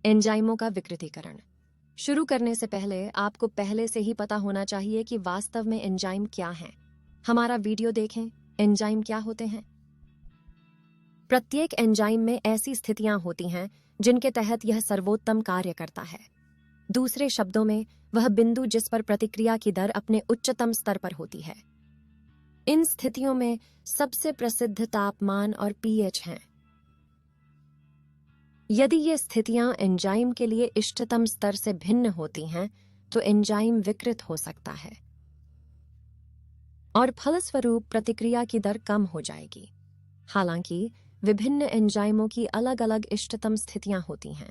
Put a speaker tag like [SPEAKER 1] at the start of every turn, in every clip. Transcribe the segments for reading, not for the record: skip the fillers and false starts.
[SPEAKER 1] एंजाइमों का विकृतीकरण। शुरू करने से पहले आपको पहले से ही पता होना चाहिए कि वास्तव में एंजाइम क्या हैं। हमारा वीडियो देखें, एंजाइम क्या होते हैं। प्रत्येक एंजाइम में ऐसी स्थितियां होती हैं जिनके तहत यह सर्वोत्तम कार्य करता है। दूसरे शब्दों में, वह बिंदु जिस पर प्रतिक्रिया की दर अपने उच्चतम स्तर पर होती है। इन स्थितियों में सबसे प्रसिद्ध तापमान और पीएच हैं। यदि ये स्थितियां एंजाइम के लिए इष्टतम स्तर से भिन्न होती हैं, तो एंजाइम विकृत हो सकता है और फलस्वरूप प्रतिक्रिया की दर कम हो जाएगी। हालांकि विभिन्न एंजाइमों की अलग अलग इष्टतम स्थितियां होती हैं।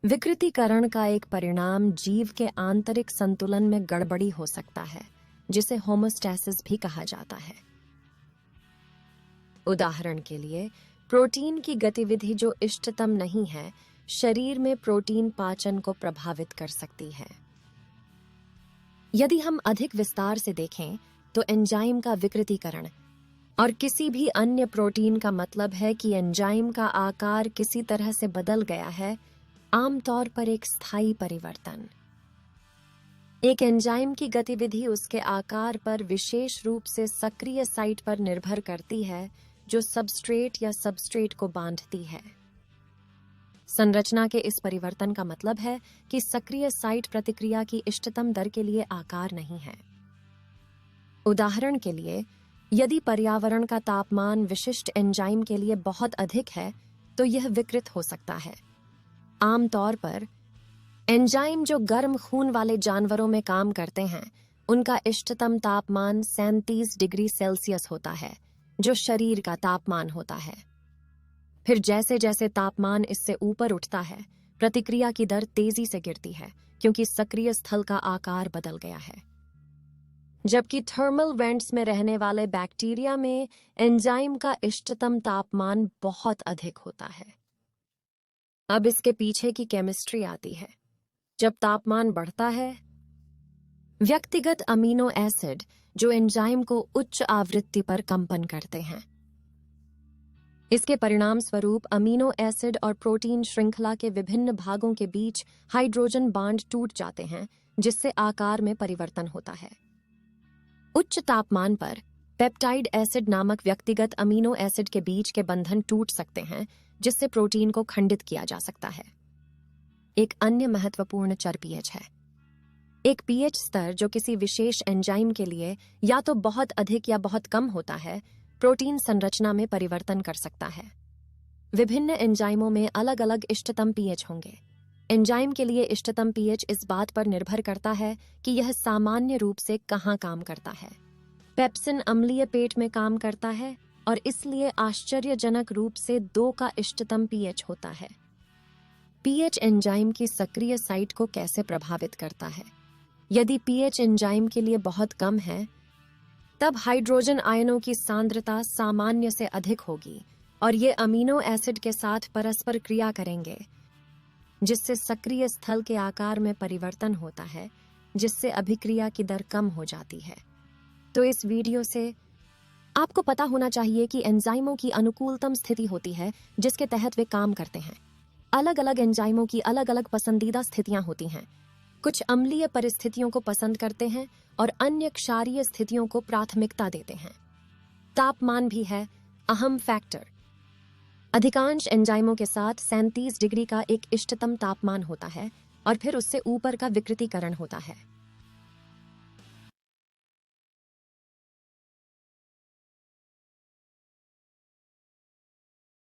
[SPEAKER 1] विकृतीकरण का एक परिणाम जीव के आंतरिक संतुलन में गड़बड़ी हो सकता है, जिसे होमोस्टैसिस भी कहा जाता है। उदाहरण के लिए, प्रोटीन की गतिविधि जो इष्टतम नहीं है, शरीर में प्रोटीन पाचन को प्रभावित कर सकती है। यदि हम अधिक विस्तार से देखें, तो एंजाइम का विकृतीकरण और किसी भी अन्य प्रोटीन का मतलब है कि एंजाइम का आकार किसी तरह से बदल गया है, आमतौर पर एक स्थायी परिवर्तन। एक एंजाइम की गतिविधि उसके आकार पर विशेष रूप से सक्रिय साइट पर निर्भर करती है, जो सबस्ट्रेट या सबस्ट्रेट को बांधती है। संरचना के इस परिवर्तन का मतलब है कि सक्रिय साइट प्रतिक्रिया की इष्टतम दर के लिए आकार नहीं है। उदाहरण के लिए, यदि पर्यावरण का तापमान विशिष्ट एंजाइम के लिए बहुत अधिक है, तो यह विकृत हो सकता है। आमतौर पर एंजाइम जो गर्म खून वाले जानवरों में काम करते हैं, उनका इष्टतम तापमान 37 डिग्री सेल्सियस होता है, जो शरीर का तापमान होता है। फिर जैसे जैसे तापमान इससे ऊपर उठता है, प्रतिक्रिया की दर तेजी से गिरती है, क्योंकि सक्रिय स्थल का आकार बदल गया है। जबकि थर्मल वेंट्स में रहने वाले बैक्टीरिया में एंजाइम का इष्टतम तापमान बहुत अधिक होता है। अब इसके पीछे की केमिस्ट्री आती है। जब तापमान बढ़ता है, व्यक्तिगत अमीनो एसिड जो एंजाइम को उच्च आवृत्ति पर कंपन करते हैं। इसके परिणाम स्वरूप अमीनो एसिड और प्रोटीन श्रृंखला के विभिन्न भागों के बीच हाइड्रोजन बांड टूट जाते हैं, जिससे आकार में परिवर्तन होता है। उच्च तापमान पर पेप्टाइड एसिड नामक व्यक्तिगत अमीनो एसिड के बीच के बंधन टूट सकते हैं, जिससे प्रोटीन को खंडित किया जा सकता है। एक अन्य महत्वपूर्ण चर पीएच है। एक पीएच स्तर जो किसी विशेष एंजाइम के लिए या तो बहुत अधिक या बहुत कम होता है, प्रोटीन संरचना में परिवर्तन कर सकता है। विभिन्न एंजाइमों में अलग अलग इष्टतम पीएच होंगे। एंजाइम के लिए इष्टतम पीएच इस बात पर निर्भर करता है कि यह सामान्य रूप से कहाँ काम करता है। पेप्सिन अम्लीय पेट में काम करता है और इसलिए आश्चर्यजनक रूप से 2 का इष्टतम पीएच होता है। पीएच एंजाइम की सक्रिय साइट को कैसे प्रभावित करता है? यदि पीएच एंजाइम के लिए बहुत कम है, तब हाइड्रोजन आयनों की सांद्रता सामान्य से अधिक होगी और ये अमीनो एसिड के साथ परस्पर क्रिया करेंगे, जिससे सक्रिय स्थल के आकार में परिवर्तन होता है, जिससे अभिक्रिया की दर कम हो जाती है। तो इस वीडियो से आपको पता होना चाहिए कि एंजाइमों की अनुकूलतम स्थिति होती है जिसके तहत वे काम करते हैं। अलग अलग एंजाइमों की अलग अलग पसंदीदा स्थितियां होती हैं। कुछ अम्लीय परिस्थितियों को पसंद करते हैं और अन्य क्षारीय स्थितियों को प्राथमिकता देते हैं। तापमान भी है अहम फैक्टर। अधिकांश एंजाइमों के साथ 37 डिग्री का एक इष्टतम तापमान होता है और फिर उससे ऊपर का विकृतीकरण होता है।